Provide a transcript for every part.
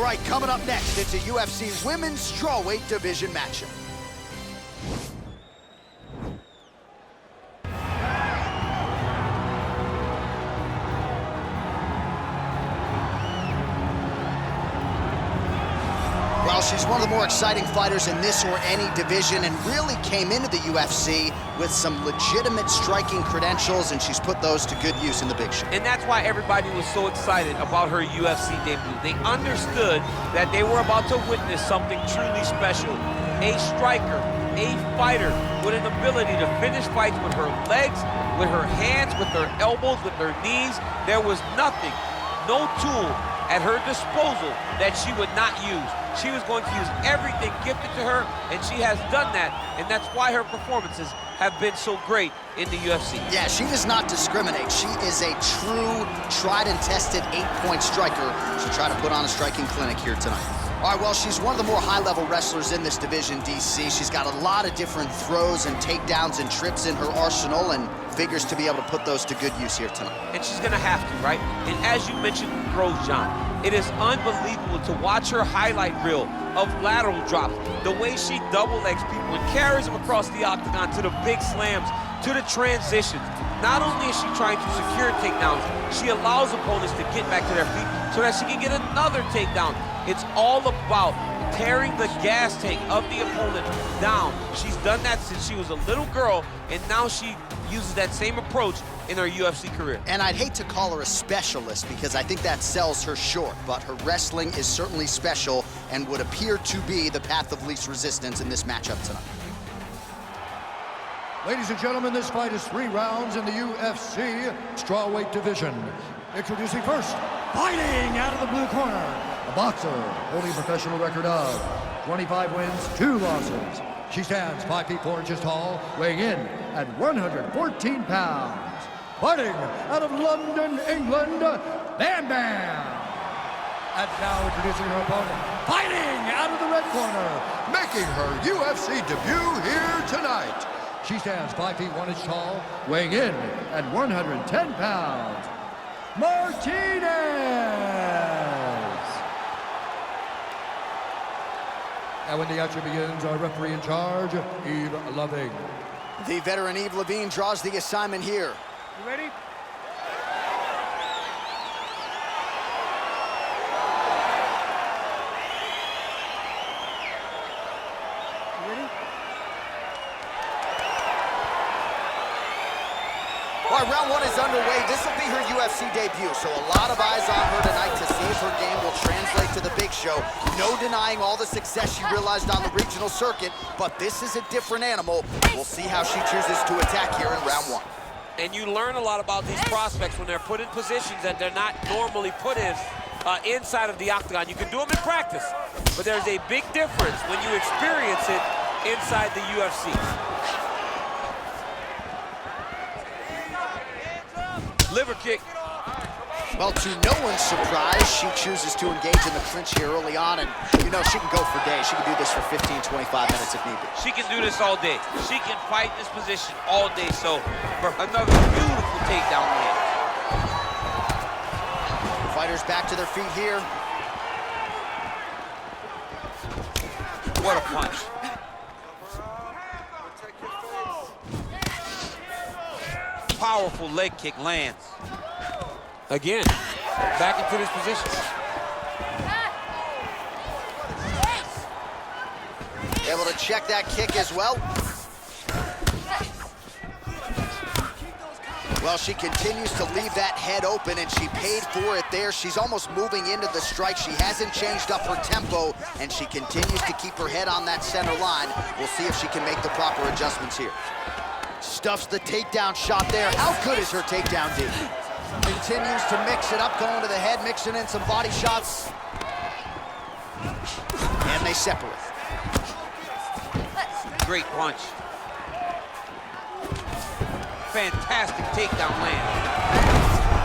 right, coming up next, it's a UFC Women's Strawweight Division matchup. Well, she's one of the more exciting fighters in this or any division and really came into the UFC with some legitimate striking credentials, and she's put those to good use in the big show. And that's why everybody was so excited about her UFC debut. They understood that they were about to witness something truly special. A striker, a fighter with an ability to finish fights with her legs, with her hands, with her elbows, with her knees. There was nothing, no tool at her disposal that she would not use. She was going to use everything gifted to her, and she has done that, and that's why her performances have been so great in the UFC. Yeah, she does not discriminate. She is a true, tried and tested 8-point striker. She'll try to put on a striking clinic here tonight. All right, well, she's one of the more high-level wrestlers in this division, DC. She's got a lot of different throws and takedowns and trips in her arsenal, and figures to be able to put those to good use here tonight. And she's gonna have to, right? And as you mentioned, throws, John, it is unbelievable to watch her highlight reel of lateral drops, the way she double legs people and carries them across the octagon to the big slams, to the transitions. Not only is she trying to secure takedowns, she allows opponents to get back to their feet so that she can get another takedown. It's all about tearing the gas tank of the opponent down. She's done that since she was a little girl, and now she uses that same approach in her UFC career. And I'd hate to call her a specialist because I think that sells her short, but her wrestling is certainly special and would appear to be the path of least resistance in this matchup tonight. Ladies and gentlemen, this fight is 3 rounds in the UFC Strawweight Division. Introducing first, fighting out of the blue corner, a boxer holding a professional record of 25 wins, 2 losses. She stands 5 feet 4 inches tall, weighing in at 114 pounds. Fighting out of London, England, Bam Bam. And now introducing her opponent, fighting out of the red corner, making her UFC debut here tonight. She stands 5 feet 1 inch tall, weighing in at 110 pounds. Martinez! And when the action begins, our referee in charge, Eve Loving. The veteran Eve Levine draws the assignment here. You ready? All right, round 1 is underway. This will be her UFC debut, so a lot of eyes on her tonight to see if her game will translate to the big show. No denying all the success she realized on the regional circuit, but this is a different animal. We'll see how she chooses to attack here in round 1. And you learn a lot about these prospects when they're put in positions that they're not normally put in inside of the octagon. You can do them in practice, but there's a big difference when you experience it inside the UFC. Liver kick. Well, to no one's surprise, she chooses to engage in the clinch here early on, and you know she can go for days. She can do this for 15, 25 minutes if need be. She can do this all day. She can fight this position all day. So, for another beautiful takedown land. Fighters back to their feet here. What a punch. Powerful leg kick lands. Again, back into this position. Able to check that kick as well. Well, she continues to leave that head open, and she paid for it there. She's almost moving into the strike. She hasn't changed up her tempo, and she continues to keep her head on that center line. We'll see if she can make the proper adjustments here. Stuffs the takedown shot there. How good is her takedown, D? Continues to mix it up, going to the head, mixing in some body shots. And they separate. Great punch. Fantastic takedown land.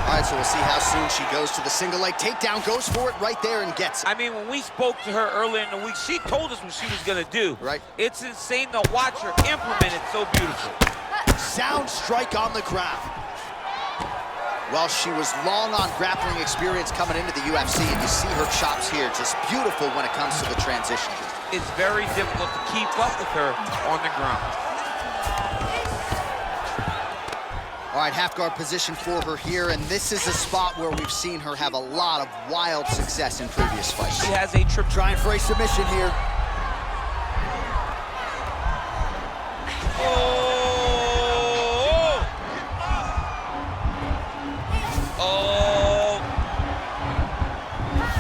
All right, so we'll see how soon she goes to the single leg takedown. Goes for it right there and gets it. I mean, when we spoke to her earlier in the week, she told us what she was gonna do. Right. It's insane to watch her implement it so beautiful. Sound strike on the ground. Well, she was long on grappling experience coming into the UFC, and you see her chops here, just beautiful when it comes to the transition. It's very difficult to keep up with her on the ground. All right, half guard position for her here, and this is a spot where we've seen her have a lot of wild success in previous fights. She has a trip. Trying for a submission here.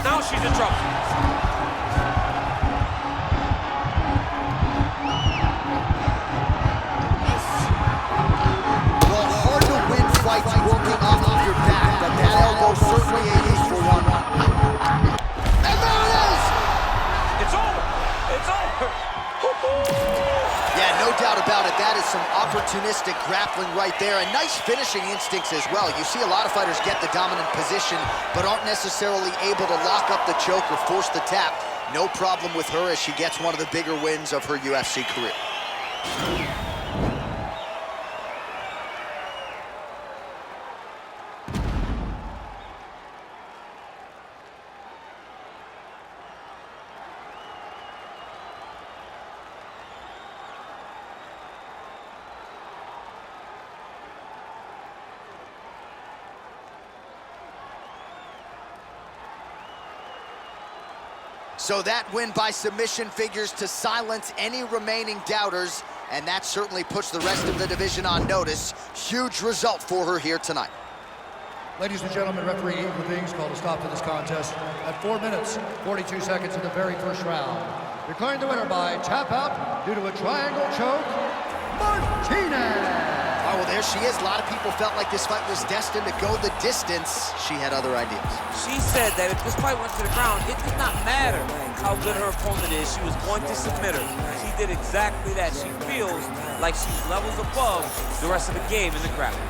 Now she's in trouble. Well, hard to win fights working off of your back, but that elbow certainly a useful one. And there it is! It's over. It's over. Yeah, no doubt about it. That is some opportunistic grappling right there, and nice finishing instincts as well. You see a lot of fighters get the dominant position, but aren't necessarily able to lock up the choke or force the tap. No problem with her as she gets one of the bigger wins of her UFC career. So that win by submission figures to silence any remaining doubters, and that certainly puts the rest of the division on notice. Huge result for her here tonight. Ladies and gentlemen, referee Eve Leving's called a stop to this contest at 4 minutes, 42 seconds in the very first round. Declaring the winner by tap out due to a triangle choke, Martinez. Oh, well, there she is. A lot of people felt like this fight was destined to go the distance. She had other ideas. She said that if this fight went to the ground, it did not matter how good her opponent is. She was going to submit her. She did exactly that. She feels like she's levels above the rest of the game in the grappling.